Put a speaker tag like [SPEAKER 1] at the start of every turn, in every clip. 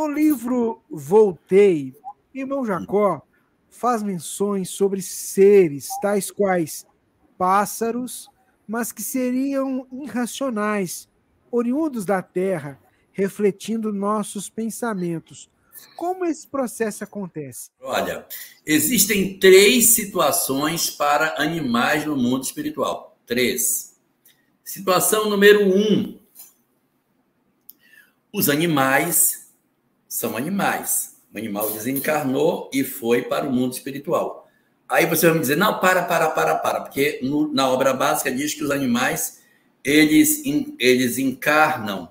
[SPEAKER 1] No livro Voltei, irmão Jacó faz menções sobre seres tais quais pássaros, mas que seriam irracionais, oriundos da terra, refletindo nossos pensamentos. Como esse processo acontece?
[SPEAKER 2] Olha, existem 3 situações para animais no mundo espiritual. 3. Situação número 1. Os animais são animais. O animal desencarnou e foi para o mundo espiritual. Aí você vai me dizer, não, para, porque na obra básica diz que os animais, eles encarnam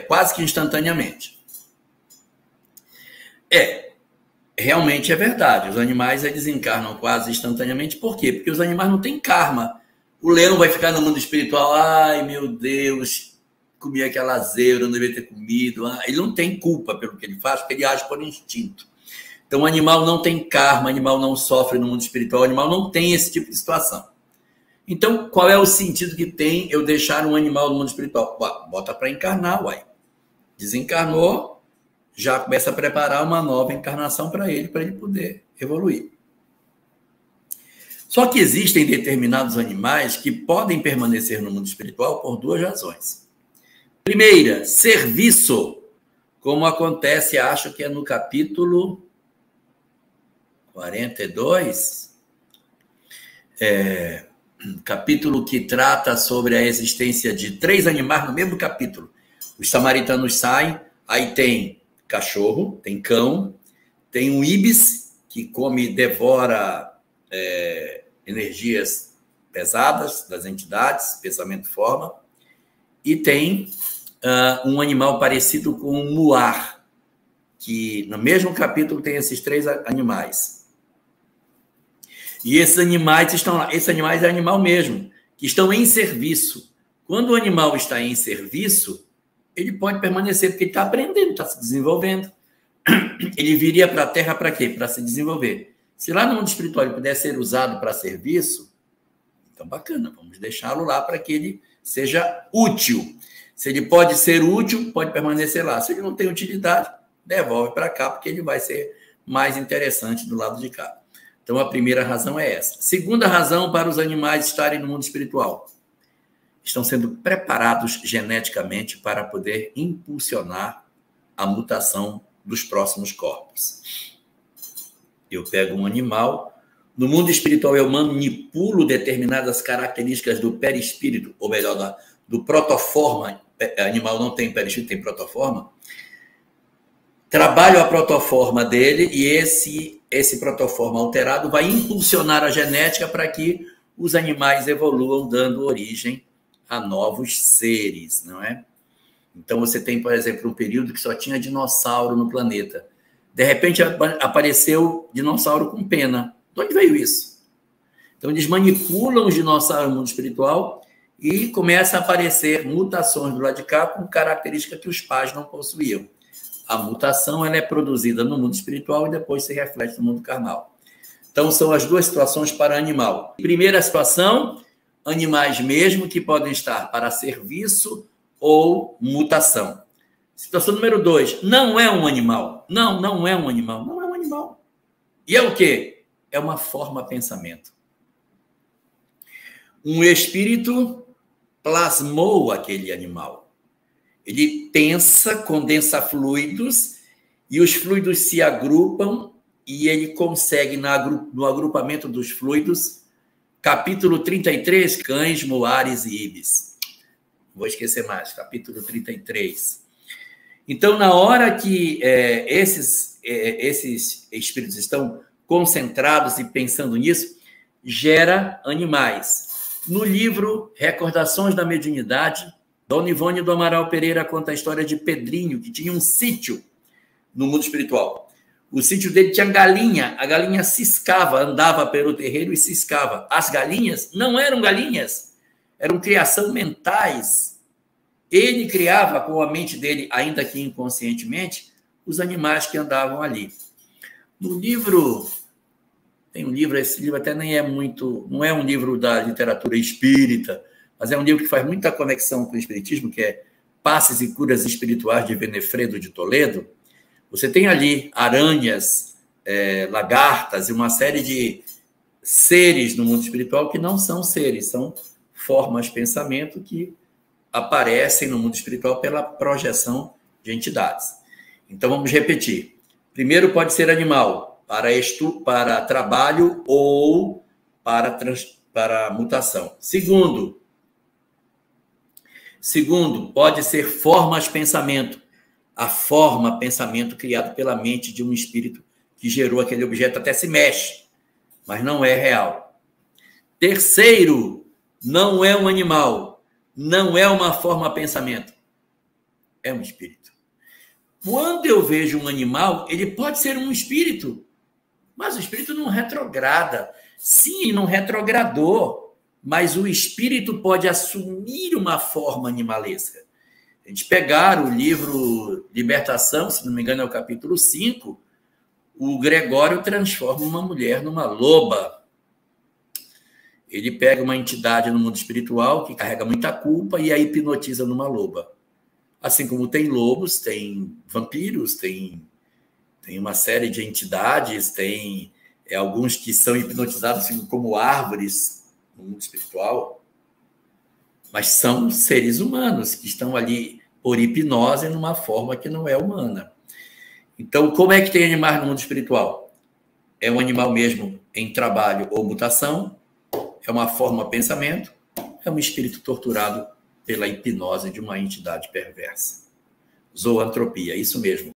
[SPEAKER 2] quase que instantaneamente. Realmente é verdade. Os animais, eles encarnam quase instantaneamente. Por quê? Porque os animais não têm karma. O leão vai ficar no mundo espiritual, ai meu Deus, comi aquela zebra, não devia ter comido. Ele não tem culpa pelo que ele faz, porque ele age por instinto. Então, o animal não tem karma, o animal não sofre no mundo espiritual, o animal não tem esse tipo de situação. Então, qual é o sentido que tem eu deixar um animal no mundo espiritual? Bota para encarnar, uai. Desencarnou, já começa a preparar uma nova encarnação para ele poder evoluir. Só que existem determinados animais que podem permanecer no mundo espiritual por 2 razões. Primeira, serviço, como acontece, acho que é no capítulo 42, capítulo que trata sobre a existência de 3 animais no mesmo capítulo. Os samaritanos saem, aí tem cachorro, tem cão, tem um íbis que come, devora energias pesadas das entidades, pensamento forma, e tem um animal parecido com um muar, que no mesmo capítulo tem esses 3 animais. E esses animais estão lá. Esses animais é animal mesmo, que estão em serviço. Quando o animal está em serviço, ele pode permanecer, porque ele está aprendendo, está se desenvolvendo. Ele viria para a Terra para quê? Para se desenvolver. Se lá no mundo espiritual ele puder ser usado para serviço, então bacana, vamos deixá-lo lá para que ele seja útil. Se ele pode ser útil, pode permanecer lá. Se ele não tem utilidade, devolve para cá, porque ele vai ser mais interessante do lado de cá. Então, a primeira razão é essa. Segunda razão para os animais estarem no mundo espiritual. Estão sendo preparados geneticamente para poder impulsionar a mutação dos próximos corpos. Eu pego um animal, no mundo espiritual eu manipulo determinadas características do perispírito, ou melhor, do protoforma. Animal não tem perispírito, tem protoforma. Trabalho a protoforma dele e esse protoforma alterado vai impulsionar a genética para que os animais evoluam, dando origem a novos seres, não é? Então, você tem, por exemplo, um período que só tinha dinossauro no planeta. De repente, apareceu dinossauro com pena. De onde veio isso? Então, eles manipulam os dinossauros no mundo espiritual e começam a aparecer mutações do lado de cá com características que os pais não possuíam. A mutação ela é produzida no mundo espiritual e depois se reflete no mundo carnal. Então, são as 2 situações para animal. Primeira situação, animais mesmo que podem estar para serviço ou mutação. Situação número 2, não é um animal. Não é um animal. Não é um animal. E é o quê? É uma forma pensamento. Um espírito plasmou aquele animal. Ele pensa, condensa fluidos, e os fluidos se agrupam, e ele consegue, no agrupamento dos fluidos, capítulo 33, cães, muares e ibis. Vou esquecer mais, capítulo 33. Então, na hora que esses espíritos estão concentrados e pensando nisso, gera animais. No livro Recordações da Mediunidade, Dona Ivone do Amaral Pereira conta a história de Pedrinho, que tinha um sítio no mundo espiritual. O sítio dele tinha galinha, a galinha ciscava, andava pelo terreiro e ciscava. As galinhas não eram galinhas, eram criação mentais. Ele criava com a mente dele, ainda que inconscientemente, os animais que andavam ali. No livro, tem um livro, esse livro até nem é muito, não é um livro da literatura espírita, mas é um livro que faz muita conexão com o espiritismo, que é Passes e Curas Espirituais de Venefredo de Toledo, você tem ali aranhas, lagartas e uma série de seres no mundo espiritual que não são seres, são formas de pensamento que aparecem no mundo espiritual pela projeção de entidades. Então, vamos repetir. Primeiro, pode ser animal, para trabalho ou para mutação. Segundo, pode ser formas de pensamento. A forma, pensamento criado pela mente de um espírito que gerou aquele objeto, até se mexe, mas não é real. Terceiro, não é um animal, não é uma forma pensamento, é um espírito. Quando eu vejo um animal, ele pode ser um espírito, mas o espírito não retrograda. Sim, não retrogradou, mas o espírito pode assumir uma forma animalesca. A gente pegar o livro Libertação, se não me engano é o capítulo 5, o Gregório transforma uma mulher numa loba. Ele pega uma entidade no mundo espiritual que carrega muita culpa e a hipnotiza numa loba. Assim como tem lobos, tem vampiros, tem uma série de entidades, tem alguns que são hipnotizados como árvores no mundo espiritual, mas são seres humanos que estão ali por hipnose numa forma que não é humana. Então, como é que tem animais no mundo espiritual? É um animal mesmo em trabalho ou mutação, é uma forma pensamento, é um espírito torturado pela hipnose de uma entidade perversa. Zoantropia, isso mesmo.